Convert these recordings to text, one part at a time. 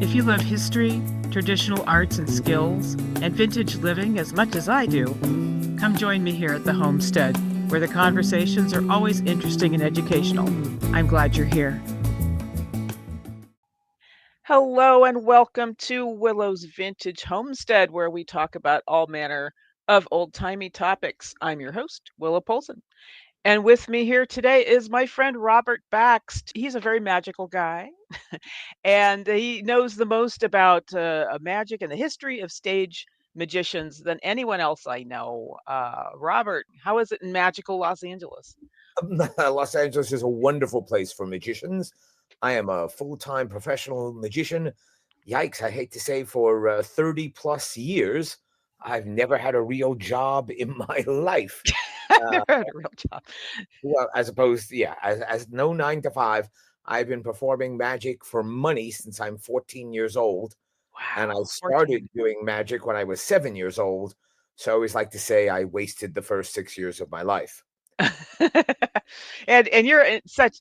If you love history, traditional arts and skills, and vintage living as much as I do, come join me here at the Homestead, where the conversations are always interesting and educational. I'm glad you're here. Hello and welcome to Willow's Vintage Homestead, where we talk about all manner of old-timey topics. I'm your host, Willow Polson. And with me here today is my friend Robert Baxt. He's a very magical guy, and he knows the most about magic and the history of stage magicians than anyone else I know. Robert, how is it in magical Los Angeles? Los Angeles is a wonderful place for magicians. I am a full-time professional magician. Yikes, I hate to say, for 30 plus years, I've never had a real job in my life. Uh, Never had a real job. well, as opposed to, as no 9 to 5, I've been performing magic for money since I'm 14 years old. And I Wow, started 14. doing magic when I was 7 years old. So I always like to say I wasted the first 6 years of my life. And you're such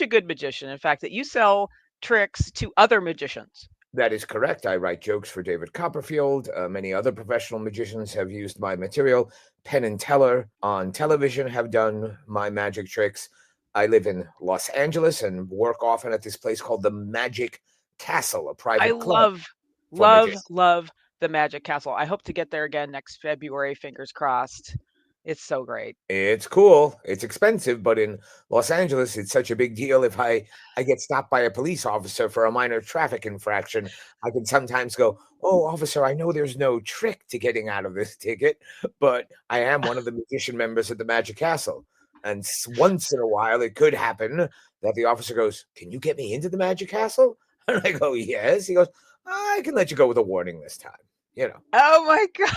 a good magician, in fact, that you sell tricks to other magicians. That is correct. I write jokes for David Copperfield. Many other professional magicians have used my material. Penn and Teller on television have done my magic tricks. I live in Los Angeles and work often at this place called the Magic Castle, a I private club love, for love, magicians. love the Magic Castle. I hope to get there again next February, fingers crossed. It's so great. It's cool. It's expensive, but in Los Angeles, it's such a big deal. If I get stopped by a police officer for a minor traffic infraction, I can sometimes go, "Oh, officer, I know there's no trick to getting out of this ticket, but I am one of the magician members at the Magic Castle." And once in a while, it could happen that the officer goes, "Can you get me into the Magic Castle?" And I go, "Yes." He goes, "I can let you go with a warning this time." You know. Oh my God.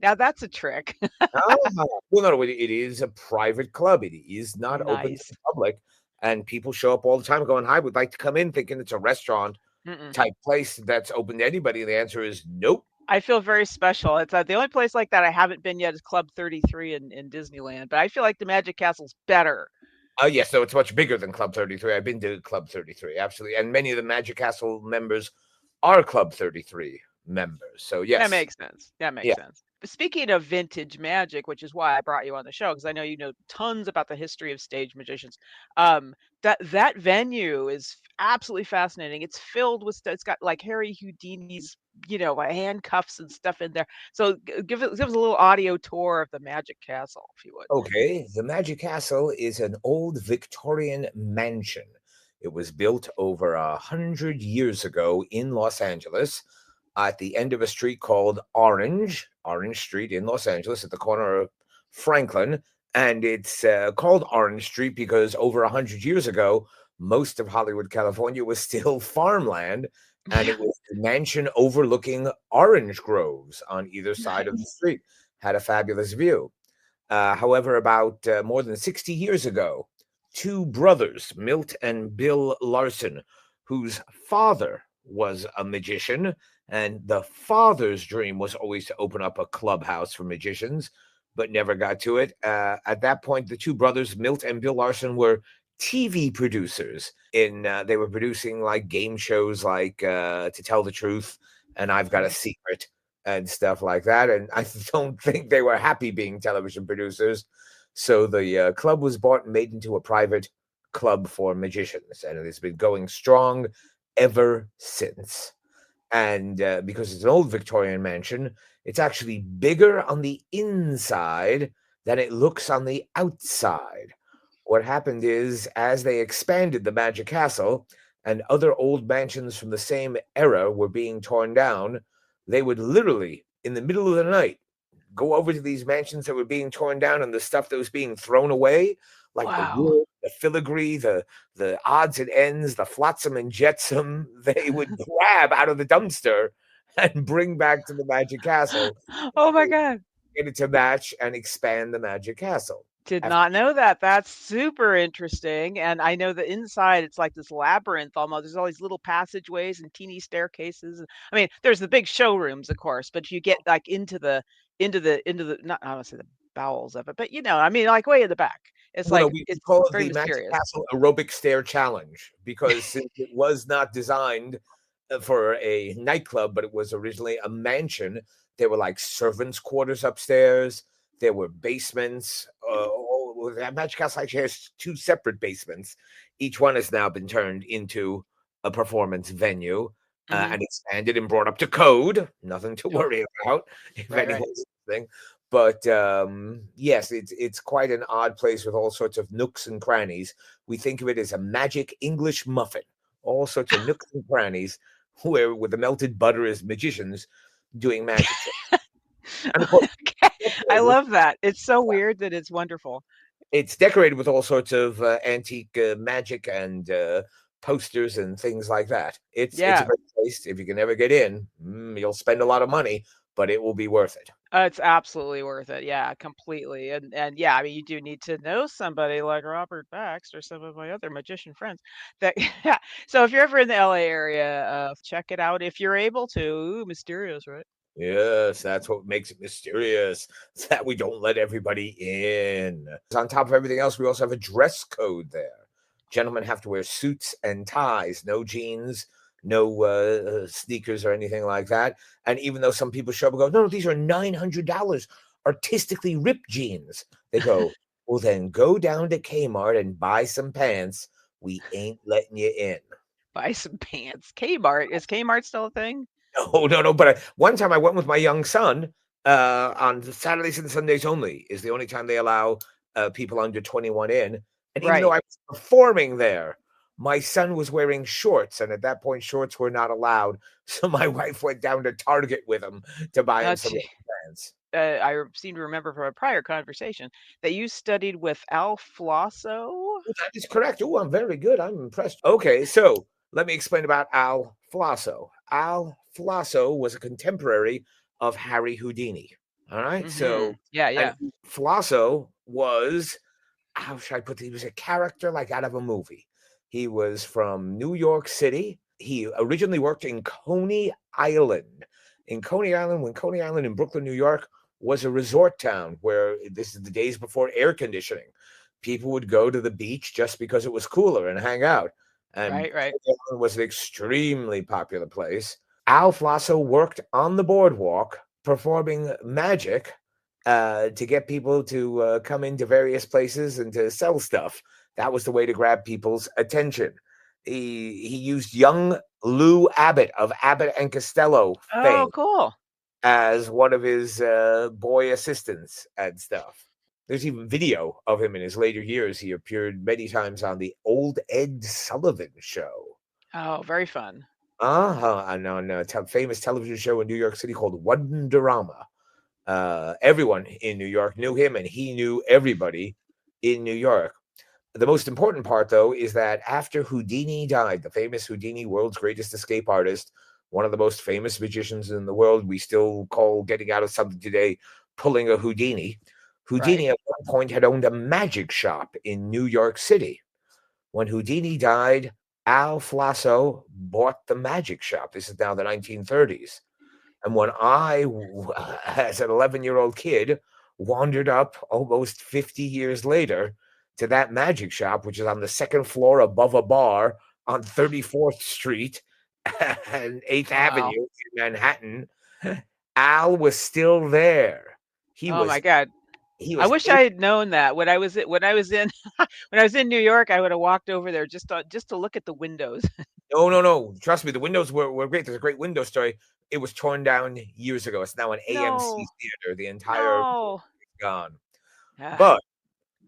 Now that's a trick. Ah, well, no, it is a private club. It is not open to Nice. the public, and people show up all the time going, "Hi, would like to come in," thinking it's a restaurant Mm-mm. type place that's open to anybody. The answer is nope. I feel very special. It's the only place like that I haven't been yet is Club 33 in Disneyland, but I feel like the Magic Castle's better. Yes, so it's much bigger than Club 33. I've been to Club 33, absolutely, and many of the Magic Castle members are Club 33 members. So That yes, makes sense. That makes yeah. sense. But speaking of vintage magic, which is why I brought you on the show, because I know you know tons about the history of stage magicians. That venue is absolutely fascinating. It's filled with stuff. It's got like Harry Houdini's, handcuffs and stuff in there. So give us a little audio tour of the Magic Castle, if you would. Okay, the Magic Castle is an old Victorian mansion. It was built over 100 years ago in Los Angeles at the end of a street called Orange Street in Los Angeles at the corner of Franklin. And it's called Orange Street because over 100 years ago, most of Hollywood, California was still farmland. And it was a mansion overlooking orange groves on either side of the Nice. street. Had a fabulous view. However, about more than 60 years ago, two brothers, Milt and Bill Larson, whose father was a magician, and the father's dream was always to open up a clubhouse for magicians, but never got to it. At that point, the two brothers, Milt and Bill Larson, were TV producers. They were producing like game shows like To Tell the Truth and I've Got a Mhm. Secret and stuff like that. And I don't think they were happy being television producers. So the club was bought and made into a private club for magicians, and it has been going strong ever since. And because it's an old Victorian mansion, it's actually bigger on the inside than it looks on the outside. What happened is, as they expanded the Magic Castle and other old mansions from the same era were being torn down, they would literally, in the middle of the night, go over to these mansions that were being torn down and the stuff that was being thrown away, like the Wow. wood, the filigree, the odds and ends, the flotsam and jetsam, they would grab out of the dumpster and bring back to the Magic Castle, Oh my God. get it to match and expand the Magic Castle. Did After not know that. That's super interesting. And I know the inside, it's like this labyrinth almost. There's all these little passageways and teeny staircases. I mean, there's the big showrooms, of course, but you get like into the not I don't say the bowels of it, but I mean, like way in the back. It's Well, no, like we it's call it very the Magic mysterious. Castle Aerobic Stair Challenge because since it was not designed for a nightclub, but it was originally a mansion. There were like servants' quarters upstairs. There were basements. That Magic Castle actually has two separate basements. Each one has now been turned into a performance venue Hmm. and expanded and brought up to code. Nothing to Oh, worry about if right, right. anyone's listening. But yes, it's quite an odd place with all sorts of nooks and crannies. We think of it as a magic English muffin, all sorts of nooks and crannies where with the melted butter as magicians doing magic tricks. And of course, Okay. I love that. It's so weird that it's wonderful. it's decorated with all sorts of antique magic and posters and things like that. It's a Yeah. great place. If you can ever get in, you'll spend a lot of money, but it will be worth it. It's absolutely worth it. Yeah, completely. And yeah, I mean, you do need to know somebody like Robert Baxt or some of my other magician friends that yeah. So if you're ever in the LA area, check it out if you're able to. Ooh, mysterious, right? Yes, that's what makes it mysterious. It's that we don't let everybody in. On top of everything else, we also have a dress code there. Gentlemen have to wear suits and ties, no jeans, no sneakers or anything like that. And even though some people show up and go, no, these are $900 artistically ripped jeans, they go, well, then go down to Kmart and buy some pants. We ain't letting you in. Buy some pants. Kmart. Is Kmart still a thing? No, no, no. But one time I went with my young son on the Saturdays and Sundays only is the only time they allow people under 21 in. And even though Right. I was performing there, my son was wearing shorts. And at that point, shorts were not allowed. So my wife went down to Target with him to buy him some Gee. pants. Seem to remember from a prior conversation that you studied with Al Flosso. Oh, that is correct. Oh, I'm very good. I'm impressed. Okay, so let me explain about Al Flosso. Al Flosso was a contemporary of Harry Houdini. All right. Hmm. So, Yeah, and yeah. Flosso was, how should I put it? He was a character like out of a movie. He was from New York City. He originally worked in Coney Island. In Coney Island, when Coney Island in Brooklyn, New York, was a resort town where this is the days before air conditioning. People would go to the beach just because it was cooler and hang out. And Right, right. Coney Island was an extremely popular place. Al Flosso worked on the boardwalk performing magic to get people to come into various places and to sell stuff. That was the way to grab people's attention. He used young Lou Abbott of Abbott and Costello Oh, fame cool. as one of his boy assistants and stuff. There's even video of him in his later years. He appeared many times on the Old Ed Sullivan Show. Oh, very fun. And on a famous television show in New York City called Wonderama. Everyone in New York knew him, and he knew everybody in New York. The most important part, though, is that after Houdini died, the famous Houdini, world's greatest escape artist, one of the most famous magicians in the world, we still call getting out of something today pulling a Houdini. Right. Houdini at one point had owned a magic shop in New York City. When Houdini died, Al Flasso bought the magic shop. This is now the 1930s. And when I, as an 11-year-old kid, wandered up almost 50 years later to that magic shop, which is on the second floor above a bar on 34th Street and 8th Wow. Avenue in Manhattan, Al was still there. He Oh was my God. he I was wish I had known that when I was in when I was in New York. I would have walked over there just to look at the windows. no, no, no. Trust me, the windows were great. There's a great window story. It was torn down years ago. It's now an AMC No, theater. The entire no. gone. Ah, But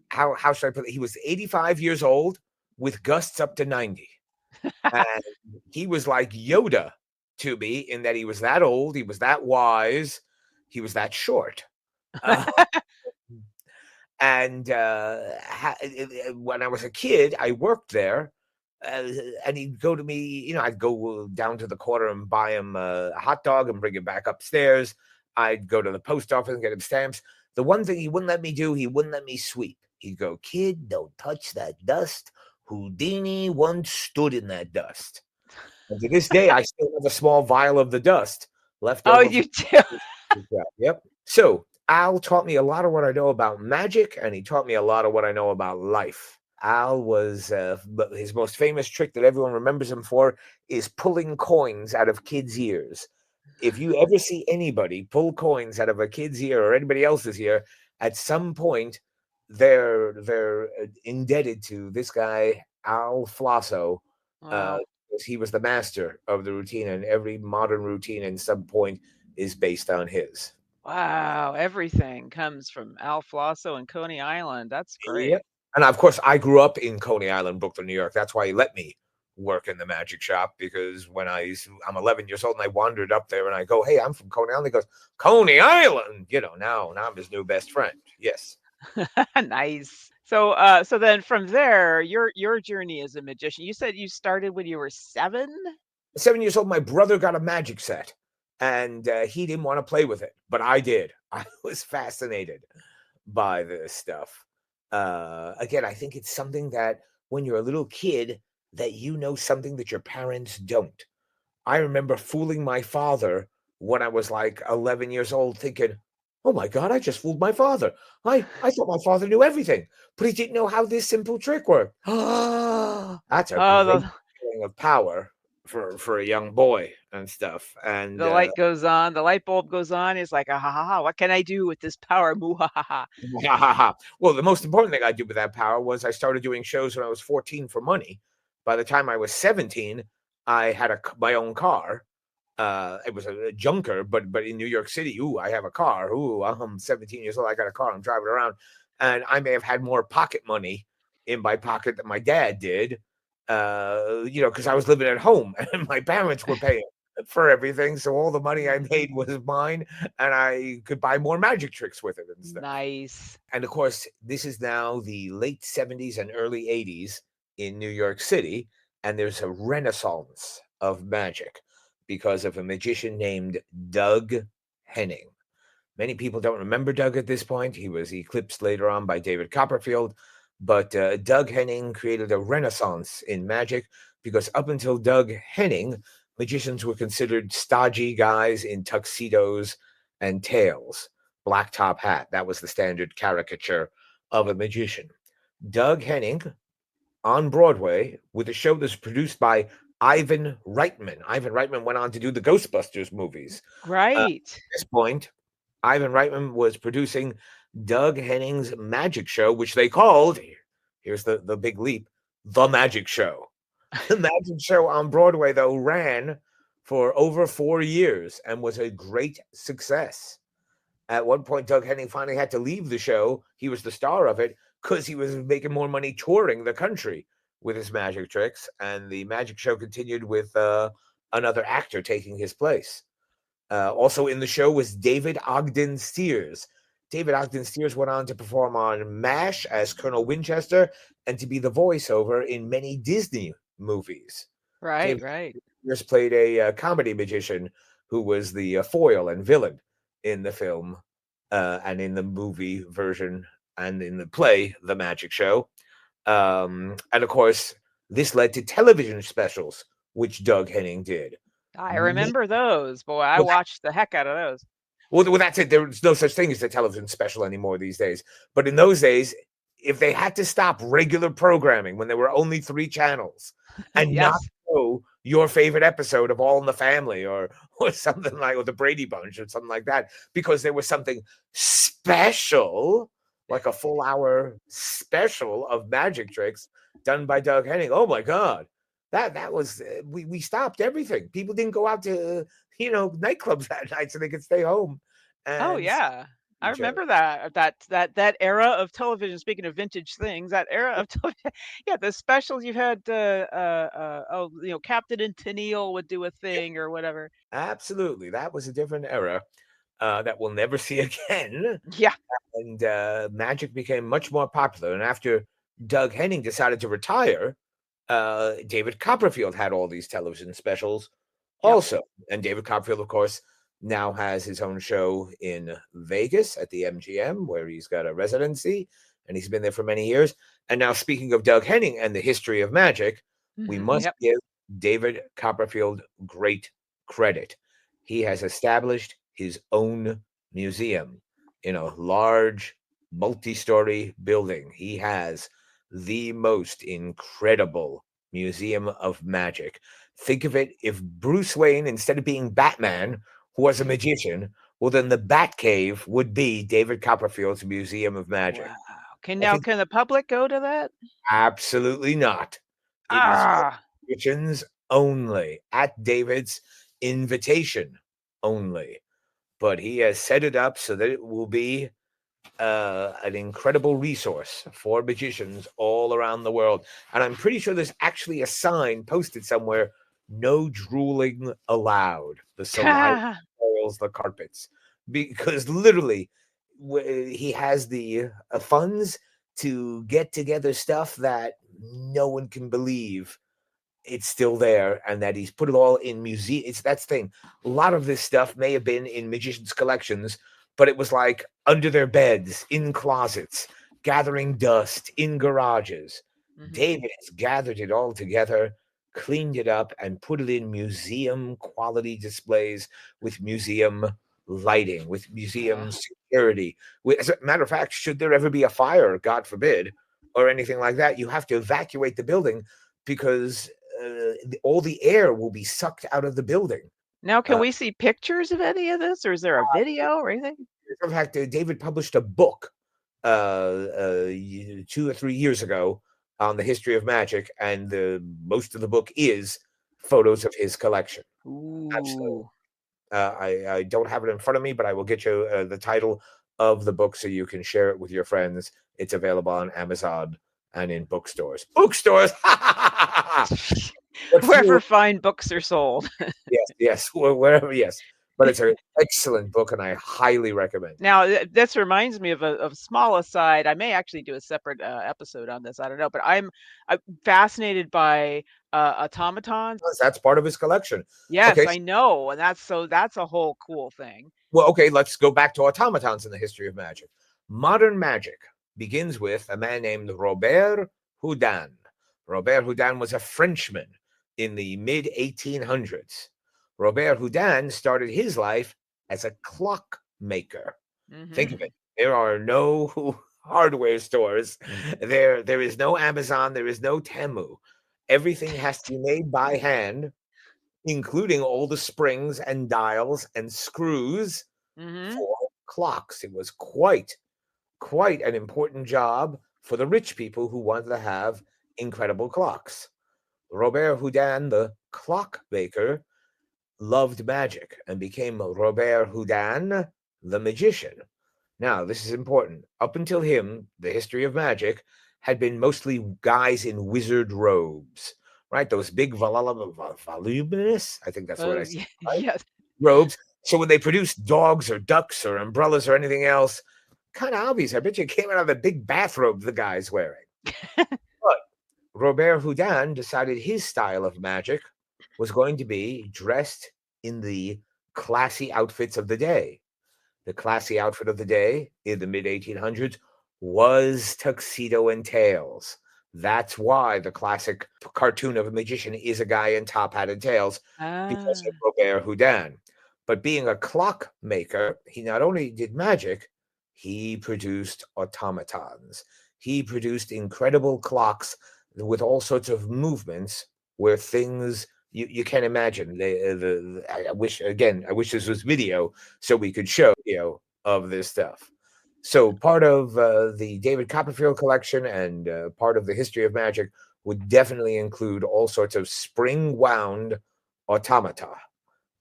how should I put it? He was 85 years old with gusts up to 90. And he was like Yoda to me in that he was that old, he was that wise, he was that short. Uh, and when I was a kid, I worked there. Uh, and he'd go to me, I'd go down to the corner and buy him a hot dog and bring him back upstairs. I'd go to the post office and get him stamps. The one thing he wouldn't let me do, he wouldn't let me sweep. He'd go, kid, don't touch that dust. Houdini once stood in that dust. And to this day, I still have a small vial of the dust left oh, over you from. do. Yep. So Al taught me a lot of what I know about magic, and he taught me a lot of what I know about life. Al was his most famous trick that everyone remembers him for is pulling coins out of kids' ears. If you ever see anybody pull coins out of a kid's ear or anybody else's ear, at some point they're indebted to this guy Al Flosso. Uh, Wow. 'Cause he was the master of the routine, and every modern routine in some point is based on his. Wow, everything comes from Al Flosso and Coney Island. That's Yep. great. And of course, I grew up in Coney Island, Brooklyn, New York. That's why he let me work in the magic shop because I'm 11 years old and I wandered up there and I go, "Hey, I'm from Coney Island." He goes, "Coney Island," now I'm his new best friend. Yes. Nice. So, so then from there, your journey as a magician, you said you started when you were 7? 7 years old, my brother got a magic set, and he didn't want to play with it, but I did. I was fascinated by this stuff. Again, I think it's something that when you're a little kid, that you know something that your parents don't. I remember fooling my father when I was like 11 years old, thinking, "Oh my God, I just fooled my father. I thought my father knew everything, but he didn't know how this simple trick worked." That's a Oh, great feeling of power for a young boy and stuff. And the light goes on, the light bulb goes on. It's like, ah, ha, ha, ha, what can I do with this power? Moo, ha, ha, ha. well, the most important thing I did with that power was I started doing shows when I was 14 for money. By the time I was 17, I had my own car. It was a junker, but in New York City, ooh, I have a car. Ooh, I'm 17 years old. I got a car. I'm driving around, and I may have had more pocket money in my pocket than my dad did. Because I was living at home and my parents were paying for everything, so all the money I Mhm. made was mine, and I could buy more magic tricks with it and stuff. Nice. And of course, this is now the late 70s and early 80s in New York City, and there's a renaissance of magic because of a magician named Doug Henning. Many people don't remember Doug at this point. He was eclipsed later on by David Copperfield, but Doug Henning created a renaissance in magic because up until Doug Henning, magicians were considered stodgy guys in tuxedos and tails, black top hat. That was the standard caricature of a magician. Doug Henning on Broadway with a show that's produced by Ivan Reitman. Ivan Reitman went on to do the Ghostbusters movies. At Great. this point, Ivan Reitman was producing Doug Henning's magic show, which they called, here's the big leap, The Magic Show. The magic show on Broadway, though, ran for over 4 years and was a great success. At one point, Doug Henning finally had to leave the show. He was the star of it because he was making more money touring the country with his magic tricks. And the magic show continued with another actor taking his place. Also in the show was David Ogden Stiers. David Ogden Stiers went on to perform on MASH as Colonel Winchester and to be the voiceover in many Disney movies. Right, David right. Stiers played a comedy magician who was the foil and villain in the film and in the movie version and in the play, The Magic Show. And of course, this led to television specials, which Doug Henning did. I remember those. Boy, I Well, watched the heck out of those. that's it. There's no such thing as a television special anymore these days. But in those days, if they had to stop regular programming when there were only 3 channels and not Yes. show your favorite episode of All in the Family or something like or the Brady Bunch or something like that, because there was something special, like a full hour special of magic tricks done by Doug Henning. Oh my God. That was we stopped everything. People didn't go out to nightclubs that night so they could stay home Oh, and see yeah. I each other. remember that era of television, speaking of vintage things, that era of television. Yeah, the specials you had, oh, Captain and Tennille would do a thing or whatever. Absolutely. That was a different era that we'll never see again. Yeah. And magic became much more popular. And after Doug Henning decided to retire, David Copperfield had all these television specials Yep. also. And David Copperfield, of course, now has his own show in Vegas at the MGM, where he's got a residency, and he's been there for many years. And now, speaking of Doug Henning and the history of magic, we must Yep. give David Copperfield great credit. He has established his own museum in a large multi-story building. He has the most incredible museum of magic. Think of it, if Bruce Wayne, instead of being Batman, who was a magician, well, then the Batcave would be David Copperfield's Museum of Magic. Wow. I think Can the public go to that? absolutely not. It is for Ah. magicians only, at David's invitation only. But he has set it up so that it will be an incredible resource for magicians all around the world. And I'm pretty sure there's actually a sign posted somewhere: no drooling allowed. The saliva spoils the carpets. Because literally, he has the funds to get together stuff that no one can believe it's still there, and that he's put it all in museum. It's that's the thing. A lot of this stuff may have been in magicians' collections, but it was like under their beds, in closets, gathering dust, in garages. Mhm. David has gathered it all together, cleaned it up, and put it in museum quality displays with museum lighting, with museum Uh, security. As a matter of fact, should there ever be a fire, God forbid, or anything like that, you have to evacuate the building because all the air will be sucked out of the building. Now can Uh, we see pictures of any of this, or is there a video or anything? in fact, David published a book 2 or 3 years ago on the history of magic, and most of the book is photos of his collection. Absolutely. Ooh. I don't have it in front of me, but I will get you the title of the book so you can share it with your friends. It's available on Amazon and in bookstores. Bookstores! But Wherever few, fine books are sold. yes, yes, wherever, yes. But it's an excellent book, and I highly recommend it. Now, this reminds me of a small aside. I may actually do a separate episode on this. I don't know, but I'm fascinated by automatons. That's part of his collection. Yes, Okay, I know, and that's a whole cool thing. well, okay, let's go back to automatons in the history of magic. Modern magic begins with a man named Robert Houdin. Robert Houdin was a Frenchman in the mid 1800s. Robert Houdin started his life as a clockmaker. Think of Hmm. it. There are no hardware stores. There is no Amazon. There is no Temu. Everything has to be made by hand, including all the springs and dials and screws Hmm. for clocks. It was quite an important job for the rich people who wanted to have incredible clocks. Robert Houdin, the clockmaker, loved magic and became Robert Houdin, the magician. Now, this is important. Up until him, the history of magic had been mostly guys in wizard robes, right? Those big voluminous, I think that's the word I said, Yeah, right? yes. Robes. So when they produced dogs or ducks or umbrellas or anything else, kind of obvious. I bet you it came out of the big bathrobe the guy's wearing. But Robert Houdin decided his style of magic was going to be dressed in the classy outfits of the day. The classy outfit of the day in the mid 1800s was tuxedo and tails. That's why the classic cartoon of a magician is a guy in top hat and tails, because Ah, of Robert Houdin. But being a clockmaker, he not only did magic, he produced automatons. He produced incredible clocks with all sorts of movements where things you can't imagine. I wish, again, I wish this was video so we could show of this stuff. So part of the David Copperfield collection and part of the history of magic would definitely include all sorts of spring wound automata.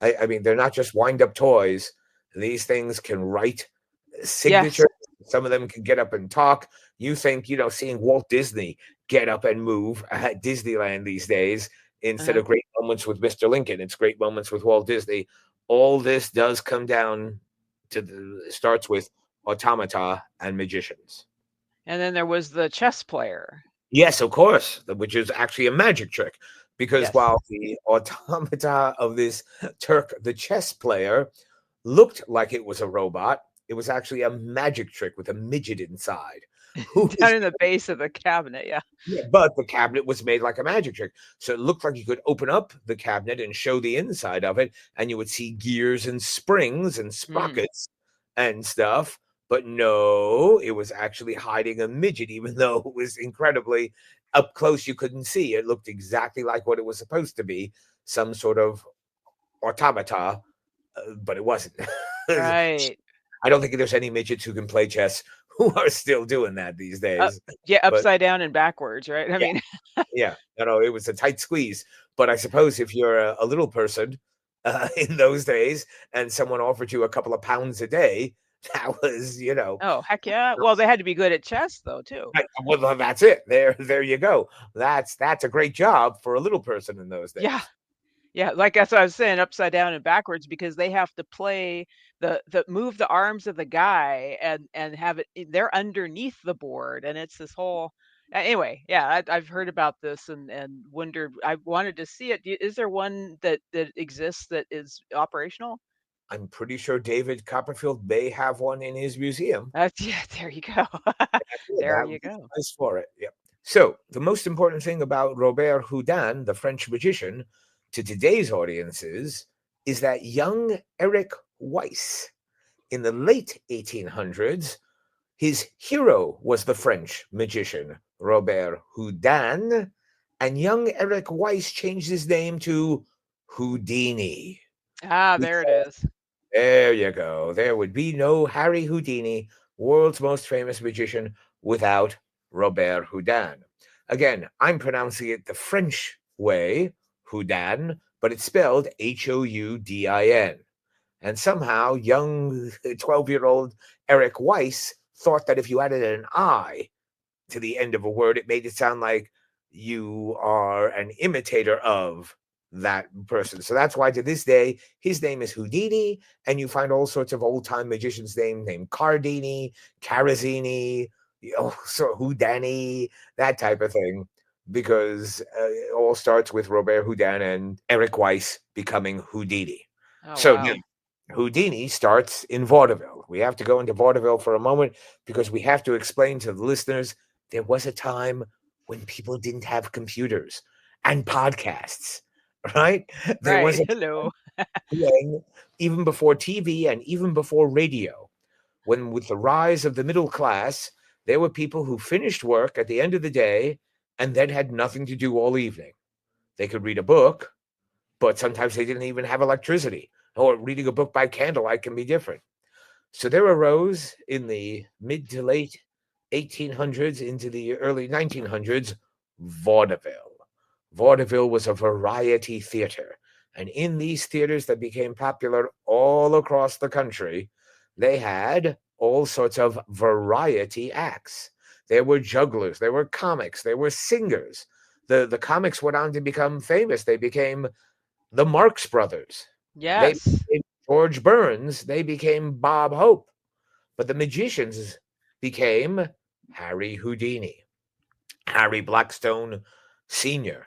I mean, they're not just wind up toys. These things can write yes. signatures. Some of them can get up and talk. You think, seeing Walt Disney get up and move at Disneyland these days, instead Uh-huh. of great moments with Mr. Lincoln, it's great moments with Walt Disney. All this does come down to starts with automata and magicians. And then there was the chess player. Yes, of course, which is actually a magic trick. Because Yes. while the automata of this Turk, the chess player, looked like it was a robot, it was actually a magic trick with a midget inside. Who Down was in the base of the cabinet, yeah. Yeah, but the cabinet was made like a magic trick. So it looked like you could open up the cabinet and show the inside of it, and you would see gears and springs and Mm. sprockets and stuff. But no, it was actually hiding a midget, even though it was incredibly up close. You couldn't see. It looked exactly like what it was supposed to be, some sort of automata, but it wasn't. Right. I don't think there's any midgets who can play chess who are still doing that these Uh, days. yeah, But upside down and backwards, right? I yeah, mean, yeah, it was a tight squeeze. But I suppose if you're a little person in those days and someone offered you a couple of pounds a day, that was, oh, heck yeah. Well, they had to be good at chess though, too. well, that's it. There you go. That's a great job for a little person in those Yeah. days. Yeah, like that's what I was saying, upside down and backwards because they have to play the move the arms of the guy and have it they're underneath the board and it's this whole anyway, yeah, I've heard about this and wondered I wanted to see it. Is there one that exists that is operational? I'm pretty sure David Copperfield may have one in his museum. That's yeah, there you go. Yeah, There that you would be go. nice for it. Yeah. So the most important thing about Robert Houdin, the French magician, to today's audiences is that young Eric Weiss in the late 1800s, his hero was the French magician Robert Houdin, and young Eric Weiss changed his name to Houdini. Ah, there it is. There you go. There would be no Harry Houdini, world's most famous magician, without Robert Houdin. Again, I'm pronouncing it the French way, Houdin, but it's spelled Houdin. And somehow, young 12-year-old Eric Weiss thought that if you added an I to the end of a word, it made it sound like you are an imitator of that person. So that's why to this day, his name is Houdini, and you find all sorts of old time magicians' named Cardini, Carazini, so Houdini, that type of thing, because it all starts with Robert Houdin and Eric Weiss becoming Houdini. Oh, So now, wow. Houdini starts in vaudeville. We have to go into vaudeville for a moment because we have to explain to the listeners there was a time when people didn't have computers and podcasts, right? There was Right. a Hello. when, even before TV and even before radio, when with the rise of the middle class, there were people who finished work at the end of the day and then had nothing to do all evening. They could read a book, but sometimes they didn't even have electricity, or reading a book by candlelight can be different. So there arose in the mid to late 1800s into the early 1900s vaudeville. Vaudeville was a variety theater. And in these theaters that became popular all across the country, they had all sorts of variety acts. There were jugglers, there were comics, there were singers. The comics went on to become famous. They became the Marx Brothers. They Yes. became George Burns. They became Bob Hope. But the magicians became Harry Houdini, Harry Blackstone Sr.,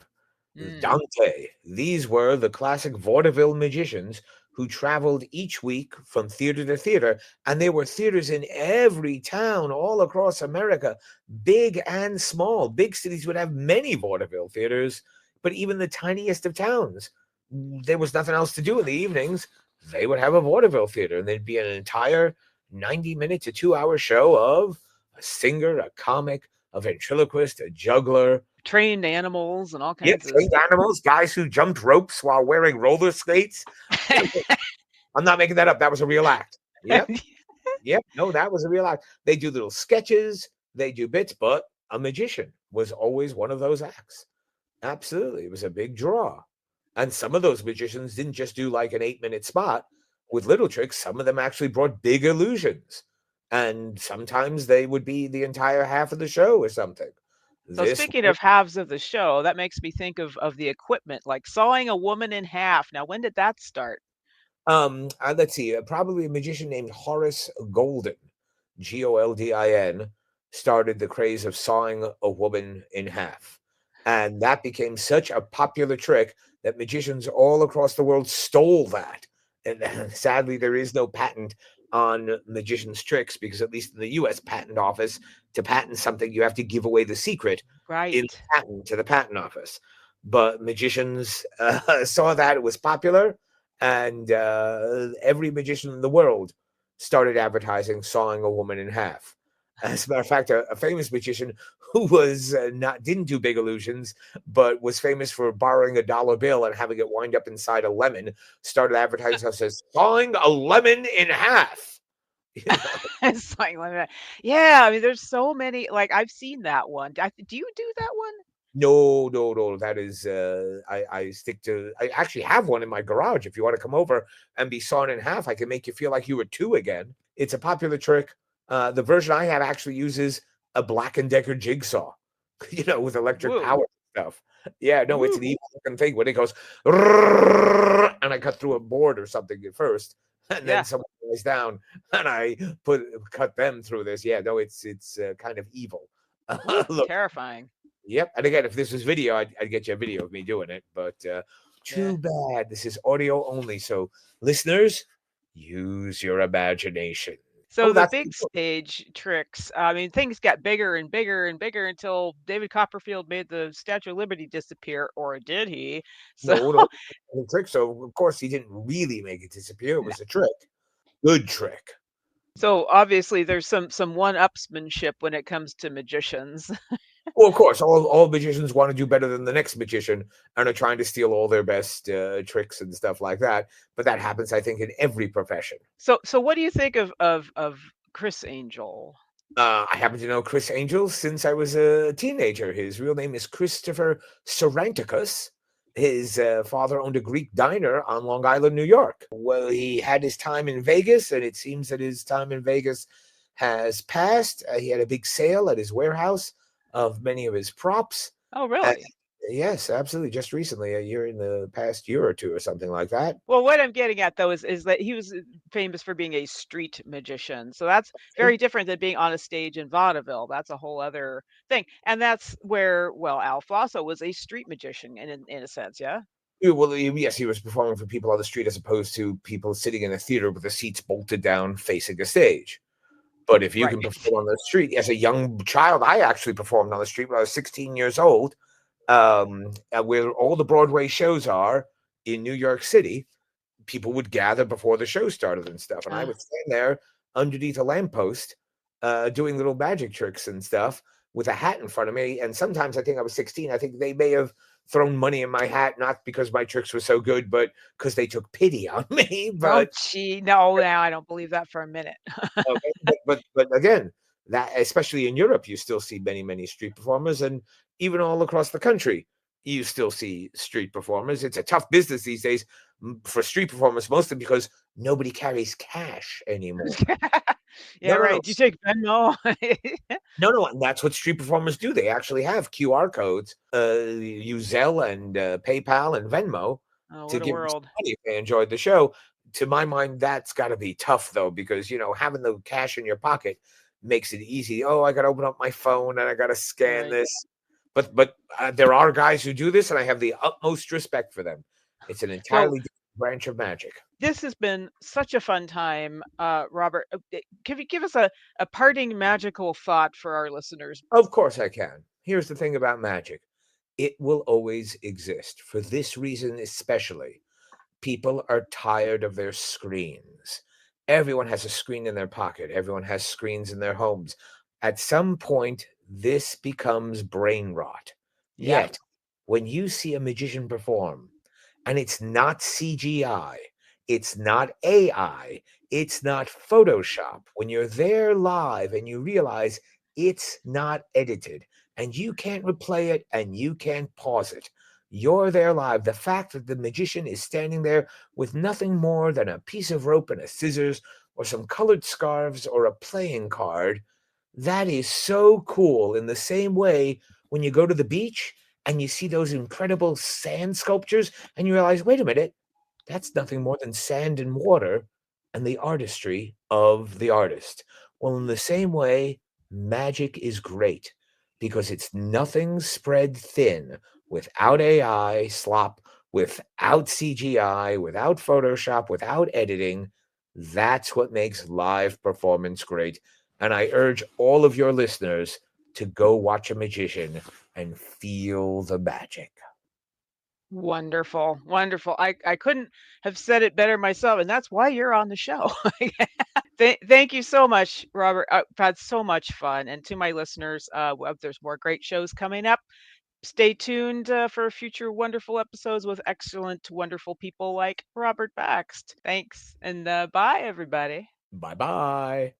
Mm. Dante. These were the classic vaudeville magicians who traveled each week from theater to theater. And there were theaters in every town all across America, big and small. Big cities would have many vaudeville theaters, but even the tiniest of towns, there was nothing else to do in the evenings. They would have a vaudeville theater, and there'd be an entire 90-minute to 2-hour show of a singer, a comic, a ventriloquist, a juggler. Trained animals and all Yep, kinds of trained stuff. animals, guys who jumped ropes while wearing roller skates. I'm not making that up. That was a real act. Yep, yep. No, that was a real act. They do little sketches, they do bits, but a magician was always one of those acts. Absolutely. It was a big draw. And some of those magicians didn't just do like an 8-minute spot with little tricks. Some of them actually brought big illusions. And sometimes they would be the entire half of the show or something. So This speaking of halves of the show, that makes me think of the equipment, like sawing a woman in half. Now, when did that start? let's see, probably a magician named Horace Golden, Goldin, started the craze of sawing a woman in half. And that became such a popular trick that magicians all across the world stole that. And sadly, there is no patent on magicians' tricks because, at least in the US Patent Office, to patent something, you have to give away the secret in Right. the patent to the patent office. But magicians saw that it was popular, and every magician in the world started advertising sawing a woman in half. As a matter of fact, a famous magician who was not didn't do big illusions, but was famous for borrowing a dollar bill and having it wind up inside a lemon, started advertising himself as sawing a lemon in half. You know, It's like, yeah, I mean, there's so many, like, I've seen that one. Do you do that one? no, no, no. That is, I stick to. I actually have one in my garage. If you want to come over and be sawn in half, I can make you feel like you were two again. It's a popular trick. The version I have actually uses a Black and Decker jigsaw, with electric Woo, power and stuff. Yeah, no, it's woo, an evil looking thing when it goes, and I cut through a board or something at first, and then yeah, someone lies down, and I cut them through this. Yeah, no, it's kind of evil. woo, Look. terrifying. Yep. And again, if this was video, I'd get you a video of me doing it. But Yeah. too bad. This is audio only. So, listeners, use your imagination. So Oh, the that's big stage tricks, I mean, things got bigger and bigger and bigger until David Copperfield made the Statue of Liberty disappear, or did he? So no, no the trick. So, of course, he didn't really make it disappear. It was a trick. Good trick. so obviously there's some one-upsmanship when it comes to magicians. Well, of course, all magicians want to do better than the next magician and are trying to steal all their best tricks and stuff like that. But that happens, I think, in every profession. So what do you think of Chris Angel? I happen to know Chris Angel since I was a teenager. His real name is Christopher Saranticus. His father owned a Greek diner on Long Island, New York. Well, he had his time in Vegas, and it seems that his time in Vegas has passed. He had a big sale at his warehouse of many of his props. Oh, Uh, really? yes, absolutely. Just recently, a year in the past year or two, or something like that. Well, what I'm getting at though is that he was famous for being a street magician. So that's very different than being on a stage in vaudeville. That's a whole other thing. And that's where, well, Al Fosso was a street magician in a sense, yeah? Yeah, well, yes, he was performing for people on the street as opposed to people sitting in a theater with the seats bolted down facing a stage. But if you Right. can perform on the street, as a young child, I actually performed on the street when I was 16 years old, where all the Broadway shows are in New York City. People would gather before the show started and stuff, and I Uh, would stand there underneath a lamppost, doing little magic tricks and stuff with a hat in front of me. And sometimes I think I was 16. I think they may have thrown money in my hat, not because my tricks were so good, but because they took pity on me. oh, But gee, no, now I don't believe that for a minute. okay, but again, that especially in Europe, you still see many street performers, and even all across the country, you still see street performers. It's a tough business these days for street performers, mostly because nobody carries cash anymore. Yeah, No, no, no, right. Do you take Venmo? no. And that's what street performers do. They actually have QR codes. Use Zelle and PayPal and Venmo Oh, to what a give them some world. money if they enjoyed the show. To my mind, that's got to be tough though, because having the cash in your pocket makes it easy. Oh, I got to open up my phone and I got to scan Right. this. But there are guys who do this, and I have the utmost respect for them. It's an Well, entirely different branch of magic. this has been such a fun time, Robert. Can you give us a parting magical thought for our listeners? Of course, I can. Here's the thing about magic: it will always exist. For this reason, especially, people are tired of their screens. Everyone has a screen in their pocket, everyone has screens in their homes. At some point, this becomes brain rot. Yeah. Yet, when you see a magician perform, and it's not CGI, it's not AI, it's not Photoshop, when you're there live and you realize it's not edited, and you can't replay it and you can't pause it, you're there live. The fact that the magician is standing there with nothing more than a piece of rope and a scissors or some colored scarves or a playing card, that is so cool. In the same way, when you go to the beach and you see those incredible sand sculptures and you realize, wait a minute, that's nothing more than sand and water and the artistry of the artist. Well, in the same way, magic is great because it's nothing spread thin without AI slop, without CGI, without Photoshop, without editing. That's what makes live performance great. And I urge all of your listeners to go watch a magician and feel the magic. Wonderful. Wonderful. I couldn't have said it better myself, and that's why you're on the show. Thank you so much, Robert. I've had so much fun. And to my listeners, there's more great shows coming up. Stay tuned for future wonderful episodes with excellent, wonderful people like Robert Baxt. Thanks, and bye, everybody. Bye bye.